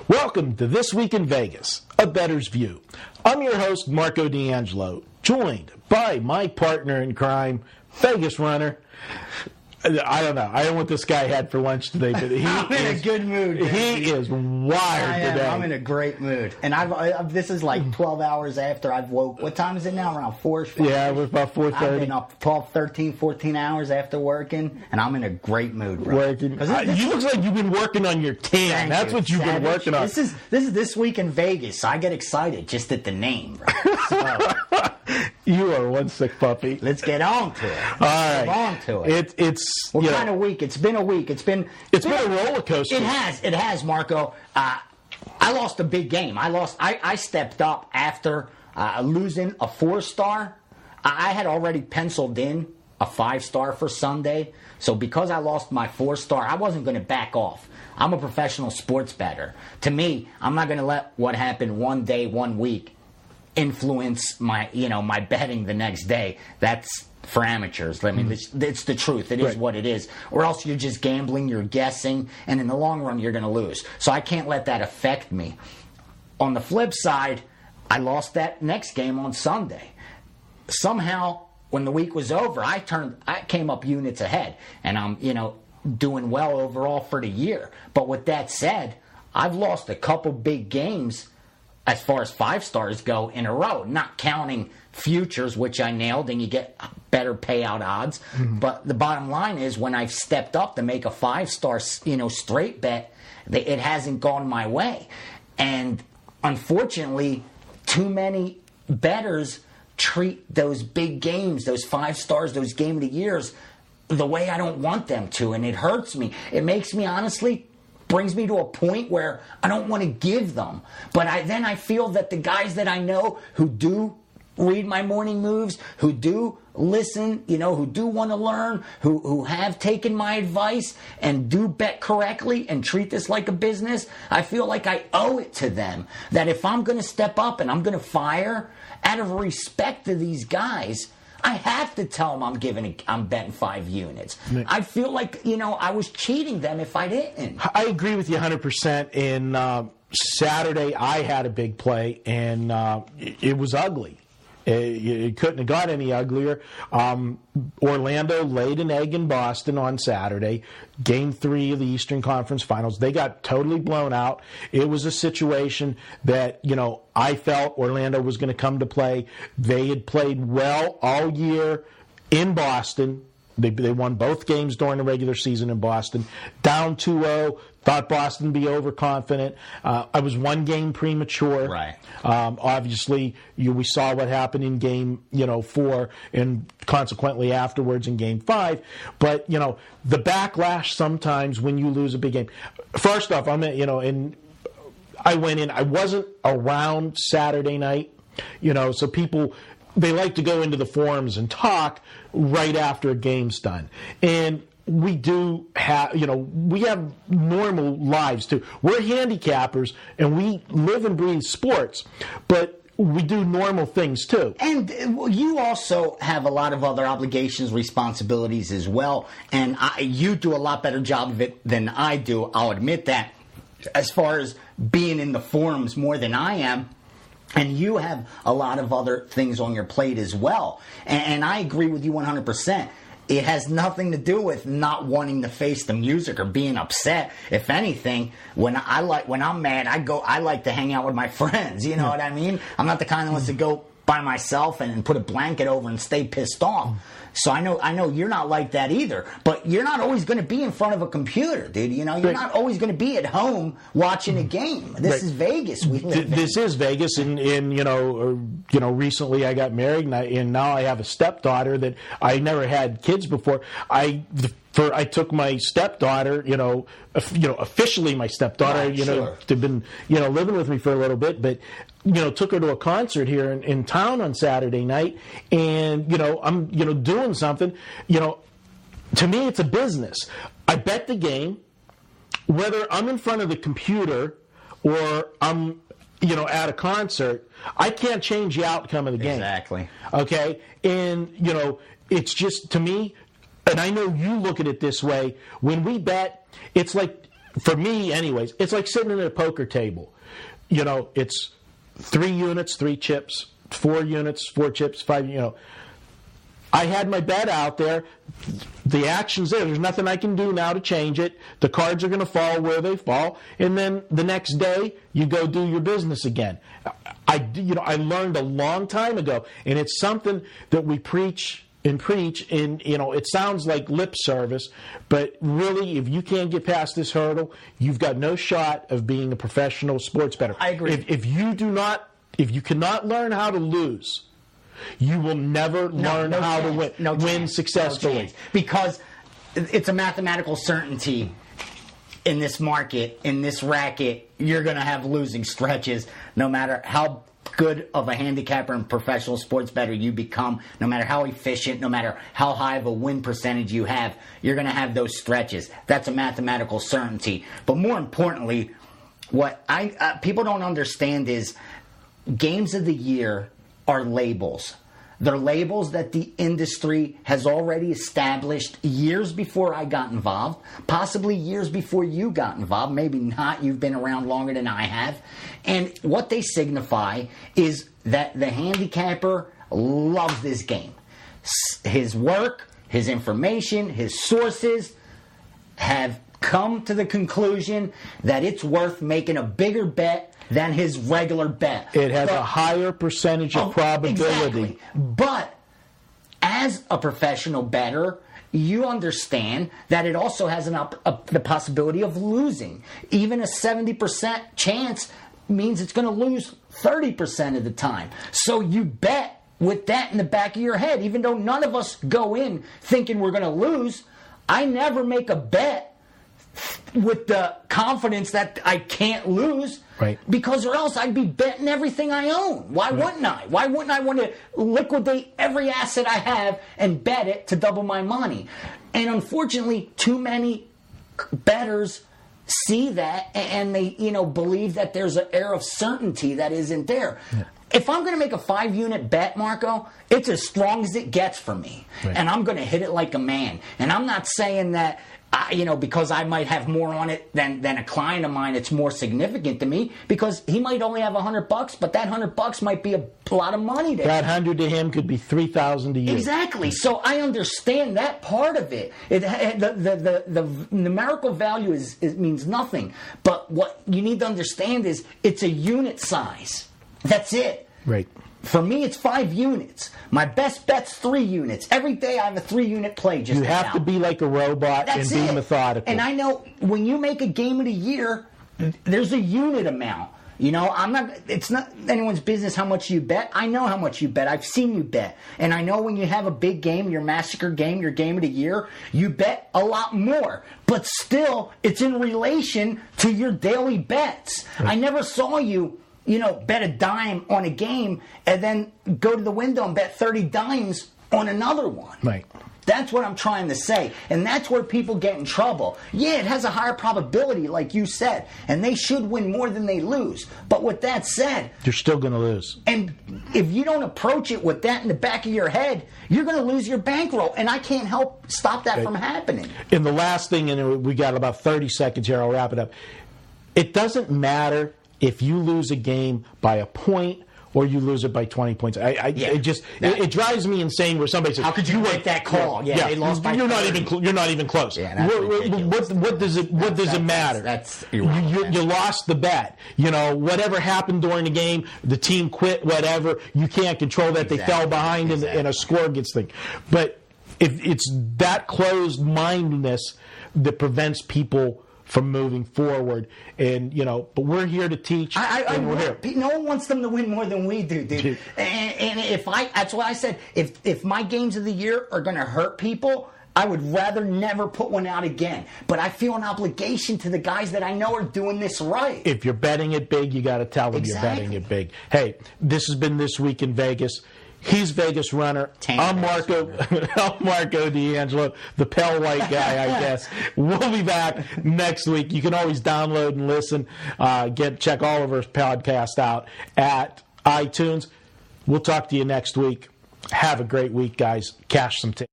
Welcome to This Week in Vegas, a bettor's view. I'm your host, Marco D'Angelo, joined by my partner in crime, Vegas runner. I don't know. I don't know what this guy had for lunch today, but I'm in a good mood. He is wired today. I'm in a great mood. And this is like 12 hours after I've woke. What time is it now? Around 4? Yeah, we're about 4:30. I've been up 12, 13, 14 hours after working, and I'm in a great mood, bro. Working. You look like you've been working on your tan. That's what you've been working on. This is This Week in Vegas. I get excited just at the name, bro. So, you are one sick puppy. let's get on to it. All right. Get on to it. What kind of week? It's been a week. It's been a roller coaster. It has, Marco. I lost a big game. I stepped up after losing a 4-star. I had already penciled in a 5-star for Sunday. So because I lost my 4-star, I wasn't going to back off. I'm a professional sports bettor. To me, I'm not going to let what happened one day, 1 week influence my betting the next day. That's for amateurs. I mean, it's the truth. It is what it is. Or else you're just gambling, you're guessing, and in the long run, you're going to lose. So I can't let that affect me. On the flip side, I lost that next game on Sunday. Somehow, when the week was over, I came up units ahead, and I'm, doing well overall for the year. But with that said, I've lost a couple big games as far as 5-stars go in a row, not counting futures, which I nailed, and you get better payout odds. Mm-hmm. But the bottom line is, when I've stepped up to make a 5-star, straight bet, it hasn't gone my way. And unfortunately, too many bettors treat those big games, those 5-stars, those game of the years, the way I don't want them to, and it hurts me. It makes me, honestly, brings me to a point where I don't want to give them. But then I feel that the guys that I know who do read my morning moves, who do listen, who do want to learn, who have taken my advice and do bet correctly and treat this like a business, I feel like I owe it to them that if I'm going to step up and I'm going to fire, out of respect to these guys, I have to tell them I'm betting 5 units. I feel like, I was cheating them if I didn't. I agree with you 100%. In Saturday, I had a big play, and it was ugly. It couldn't have got any uglier. Orlando laid an egg in Boston on Saturday. Game 3 of the Eastern Conference Finals. They got totally blown out. It was a situation that, I felt Orlando was going to come to play. They had played well all year in Boston. They won both games during the regular season in Boston. Down 2-0. Thought Boston would be overconfident. I was 1 game premature. Right. Obviously, we saw what happened in game 4, and consequently afterwards in game 5. But the backlash sometimes when you lose a big game. First off, I went in. I wasn't around Saturday night. So people, they like to go into the forums and talk right after a game's done. And we do have, we have normal lives too. We're handicappers and we live and breathe sports, but we do normal things too. And you also have a lot of other obligations, responsibilities as well. And you do a lot better job of it than I do. I'll admit that. As far as being in the forums more than I am. And you have a lot of other things on your plate as well. And I agree with you 100%. It has nothing to do with not wanting to face the music or being upset. If anything, when I'm mad, I like to hang out with my friends. You know what I mean? I'm not the kind that wants to go by myself and put a blanket over and stay pissed off. So I know you're not like that either. But you're not always going to be in front of a computer, dude. You're not always going to be at home watching a game. This is Vegas. This is Vegas, and recently I got married, and now I have a stepdaughter that I never had kids before. I took my stepdaughter, officially my stepdaughter, sure. to been, living with me for a little bit, but, took her to a concert here in town on Saturday night, and, I'm, doing something, to me it's a business. I bet the game, whether I'm in front of the computer or I'm, at a concert, I can't change the outcome of the game. Exactly. Okay? And, it's just, to me, and I know you look at it this way, when we bet, it's like for me, anyways, it's like sitting at a poker table. It's 3 units, 3 chips, 4 units, 4 chips, 5. I had my bet out there. The action's there. There's nothing I can do now to change it. The cards are going to fall where they fall, and then the next day you go do your business again. I learned a long time ago, and it's something that we preach. And it sounds like lip service, but really, if you can't get past this hurdle, you've got no shot of being a professional sports bettor. I agree. If you cannot learn how to lose, you will never learn how to win successfully. Because it's a mathematical certainty in this market, in this racket, you're going to have losing stretches no matter how good of a handicapper and professional sports bettor you become, no matter how efficient, no matter how high of a win percentage you have, you're going to have those stretches. That's a mathematical certainty. But more importantly, what people don't understand is games of the year are labels. They're labels that the industry has already established years before I got involved, possibly years before you got involved, maybe not, you've been around longer than I have. And what they signify is that the handicapper loves this game. His work, his information, his sources have come to the conclusion that it's worth making a bigger bet than his regular bet. It has a higher percentage of probability. Exactly. But as a professional bettor, you understand that it also has the possibility of losing. Even a 70% chance means it's going to lose 30% of the time. So you bet with that in the back of your head. Even though none of us go in thinking we're going to lose, I never make a bet with the confidence that I can't lose, right? Because or else I'd be betting everything I own. Why wouldn't I? Why wouldn't I want to liquidate every asset I have and bet it to double my money? And unfortunately, too many bettors see that and they, believe that there's an air of certainty that isn't there. Yeah. If I'm going to make a 5-unit bet, Marco, it's as strong as it gets for me. Right. And I'm going to hit it like a man. And I'm not saying that because I might have more on it than a client of mine, it's more significant to me because he might only have $100, but that $100 might be a lot of money to him. That 100 to him could be 3,000 to you. Exactly. So I understand that part of it. The numerical value means nothing. But what you need to understand is it's a unit size. That's it. Right. For me, it's 5 units. My best bet's 3 units. Every day I have a 3-unit play. You have to be like a robot and be methodical. And I know when you make a game of the year, there's a unit amount. It's not anyone's business how much you bet. I know how much you bet. I've seen you bet. And I know when you have a big game, your massacre game, your game of the year, you bet a lot more. But still, it's in relation to your daily bets. Right. I never saw you bet a dime on a game and then go to the window and bet 30 dimes on another one. Right. That's what I'm trying to say. And that's where people get in trouble. Yeah, it has a higher probability, like you said, and they should win more than they lose. But with that said, you're still going to lose. And if you don't approach it with that in the back of your head, you're going to lose your bankroll. And I can't help stop that from happening. And the last thing, and we got about 30 seconds here, I'll wrap it up. It doesn't matter if you lose a game by a point or you lose it by 20 points. It drives me insane where somebody says, how could you make that call? Yeah, they lost by 30. You're not even close. Yeah, what does it matter? You lost the bet. Whatever happened during the game, the team quit, whatever, you can't control that. They fell behind and a score gets thing. But if it's that closed-mindedness that prevents people from moving forward, and but we're here to teach. No one wants them to win more than we do, dude. And that's what I said. If my games of the year are going to hurt people, I would rather never put one out again. But I feel an obligation to the guys that I know are doing this right. If you're betting it big, you got to tell them you're betting it big. Hey, this has been This Week in Vegas. He's Vegas Runner. I'm Marco D'Angelo, the pale white guy, I guess. We'll be back next week. You can always download and listen. Check all of our podcasts out at iTunes. We'll talk to you next week. Have a great week, guys. Cash some tickets.